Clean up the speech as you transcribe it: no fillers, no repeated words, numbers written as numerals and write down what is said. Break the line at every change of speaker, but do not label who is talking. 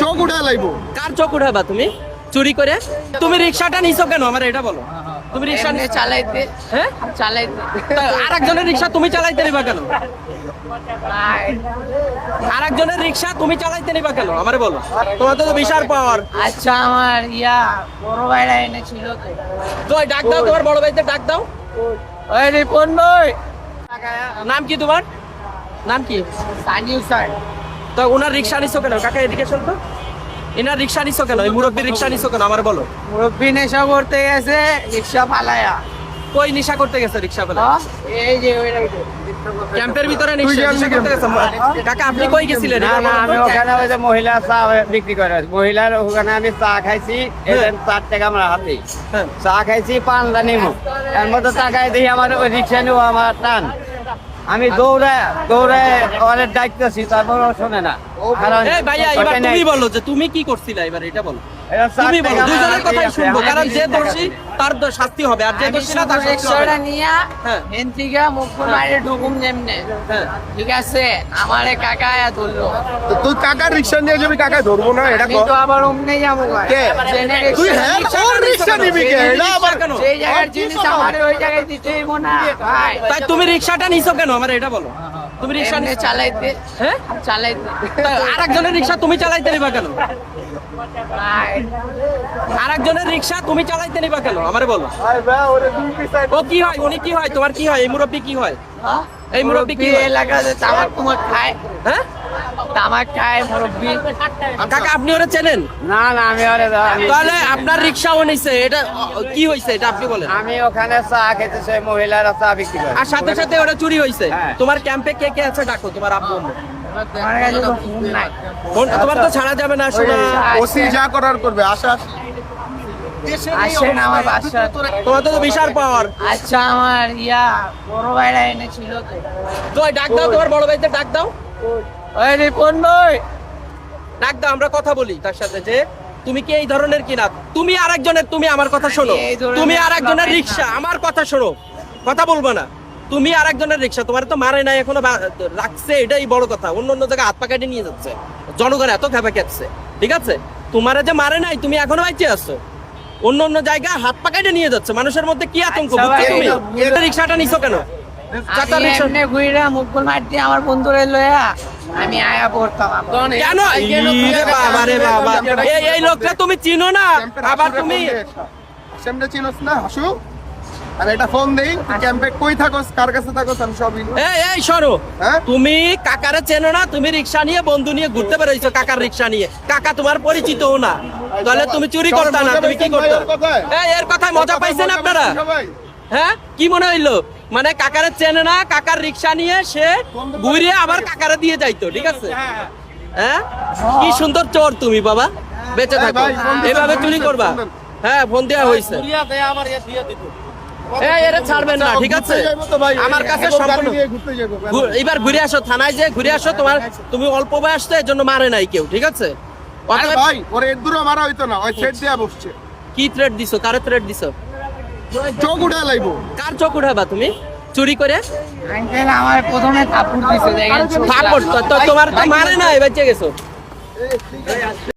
চোখ উঠা লাইবো।
কার চোখ উঠাবা তুমি চুরি করে? তুমি রিক্সাটা নিছো কেন আমার এটা বলো। তুমি রিক্সা
এমনি চালাইতে
হ্যাঁ
চালাইতে
আরেকজনের রিক্সা তুমি চালাইতে নিবা কেন? আরেকজনের রিক্সা তুমি চালাইতে নিবা কেন আমারে বলো। তোমার তো বিশাল পাওয়ার।
আচ্ছা আমার বড় ভাইরা এনেছিল তো
তো ডাক দাও, তোমার বড় ভাইদের ডাক দাও।
ওই রিপন ভাই
নাম কি তোমার? নাম কি?
সানিউ স্যার
তো ওনার রিক্সা নিছো কেন? কাকা এদিকে শোন তো। এনার রিক্সা নিছো কেন? এই মুরব্বীর রিক্সা নিছো কেন আমার বলো।
মুরব্বী নেশা করতে গেছে রিক্সা পালায়া
কই নেশা করতে গেছে রিক্সা ফেলে?
এই যে ওই
ক্যাম্পের ভিতরে নেশা করতে গেছে। কাকা আপনি কই গেছিলেন?
না না আমি ওখানে ওই যে মহিলা চা বিক্রি করে মহিলার ওখানে আমি চা খাইছি 4 টাকা আমার হাতে
হ্যাঁ।
চা খাইছি পান্তা নেমু এর মধ্যে টাকায় দেখি আমার ওই রিক্সা নিও আমার টান আমি দৌড়ে অনেক ডাকতেছি তারপর শোনে না কারণ
এই ভাইয়া এবার তুমি বলো যে তুমি কি করছিলা এবার এটা বলো। তুমি বলো, দুজনের কথাই শুনবো কারণ যে দোষী তার শাস্তি হবে আর যে দোষী না তার শাস্তি হবে
রিক্সাটা নিয়ে
হ্যাঁ।
হেন্তিকা মুখপুর বাইরে ঢুকুম যেমনে
হ্যাঁ।
ঠিক আছে আমারে কাকা আয়া ধরলো
তুই কাকার রিক্সা নিয়ে যাবি, কাকা ধরবো না এটা
আমি
কর।
তো আবার অমনে যাবো
কে? তুই হ্যাঁ তোর রিক্সা নিবি কে? এটা আবার
কেন?
সেই জায়গার জিনিস আমারে ওই জায়গায় দিতে হইব না ভাই
তাই তুমি রিক্সাটা নিছো কেন আমার এটা বলো। তুমি রিক্সা
এমনি চালাইতে
হ্যাঁ
চালাইতে
আরেকজনের রিক্সা তুমি চালাইতে নিবা কেন?
ভাই
আরেকজনের রিক্সা তুমি চালাইতে নিবা কেন আমারে বলো।
আরে ভাই ওরে দুই পিস
ও কি হয়? উনি কি হয়? তোমার কি হয়? এই মুরব্বী কি হয়? এই মুরব্বী কি হয়?
এলাকাতে তামাক তুমাক খায়
হ্যাঁ
তামাক খায় মুরব্বী
কাকা আপনি ওরা চেনেন?
না না আমি
তাহলে আপনার রিক্সাও নিছে এটা কি হইছে এটা আপনি বলেন।
আমি ওখানে চা খেতে সেই মহিলারা চা বিক্রি করে
আর সাথে সাথে ওটা চুরি হইছে।
হ্যাঁ।
তোমার ক্যাম্পে কে কে আছে ডাকো তোমার আব্বু আম্মু।
আমার কাছে তো ফোন নাই
তোমার তো ছাড়া যাবে না শোনা।
ওসি যা করার করবে আশা।
আসেন আমার বাসা
তোমার তো বিশাল পাওয়ার।
আচ্ছা আমার বড় ভাইরা এনেছিল তো
তো ডাক দাও, তোমার বড় ভাইদের ডাক দাও।
ওই রিপন ভাই
ডাক দাও, আমরা কথা বলি তার সাথে যে তুমি কি এই ধরনের কিনা। তুমি আরেকজনের, তুমি আমার কথা শোনো।
এই ধরনের
তুমি আরেকজনের রিক্সা, আমার কথা শোনো, কথা বলবো না। তুমি আরেকজনের রিক্সা, তোমার তো মারে নাই এখনো রাখছে, এটাই বড় কথা। অন্য অন্য জায়গায় হাত পা কেটে নিয়ে যাচ্ছে, জনগণ এত খেপে খেপছে। ঠিক আছে, তোমার যে মারে নাই তুমি এখনো বাইচে আছো, অন্য অন্য জায়গায় হাত পা কেটে নিয়ে যাচ্ছে। মানুষের মধ্যে কি আতঙ্ক,
আচ্ছা
বুঝছো
ভাই,
তুমি? রিক্সাটা নিছো কেন? চাকার
আমি
রিক্সা
এমনি ঘুরে মুকুল মারতে আমার বন্ধুরে লয়া আমি আয়া পড়তাম
কেন? ইরে বাবা রে বাবা, এই লোকটা তুমি চিনো না? আবার তুমি
সামনে চিনোস না হাসু? আর এটা ফোন দেই, তুই ক্যাম্পে কই থাকোস, কার কাছে থাকোস আমি সবই।
এই শোনো,
হ্যাঁ?
তুমি কাকারে চেনো না? তুমি রিক্সা নিয়ে বন্ধু নিয়ে ঘুরতে বেরোইছো কাকার রিক্সা নিয়ে। কাকা তোমার পরিচিতও না, তাহলে তুমি চুরি করতা না? তুমি কি করতে? এর কথায় মজা পাইছেন আপনারা? হ্যাঁ, কি মনে হইলো? মানে কাকারে চেনে না, কাকার রিক্সা নিয়ে সে ঘুরে আবার কাকারে দিয়ে যাইতো। ঠিক আছে, হ্যাঁ কি সুন্দর চোর তুমি বাবা, বেঁচে থাকো। এভাবে চুরি করবা? হ্যাঁ, ফোন দেওয়া হয়েছে। এরা ছাড়বেন না, ঠিক আছে? আমার কাছে সম্পূর্ণ এবার ঘুরে আসো থানায়, যে ঘুরে আসো। তুমি অল্প বয়স তো, এর জন্য মারে নাই কেউ। ঠিক আছে, অতএব
ভাই ওরে দূরে মারা হইতো না, ওই থ্রেড দেয়া বসছে।
কি থ্রেট দিছো? কারে থ্রেট দিছো?
চোখ উঠা লাইবো।
কার চোখ উঠাবা তুমি চুরি করে?
আঙ্কেল আমার প্রথমে থাপুর দিছে দেখেন
থাপ্পড় তো তোমার তো মারে নাই, বেঁচে গেছো।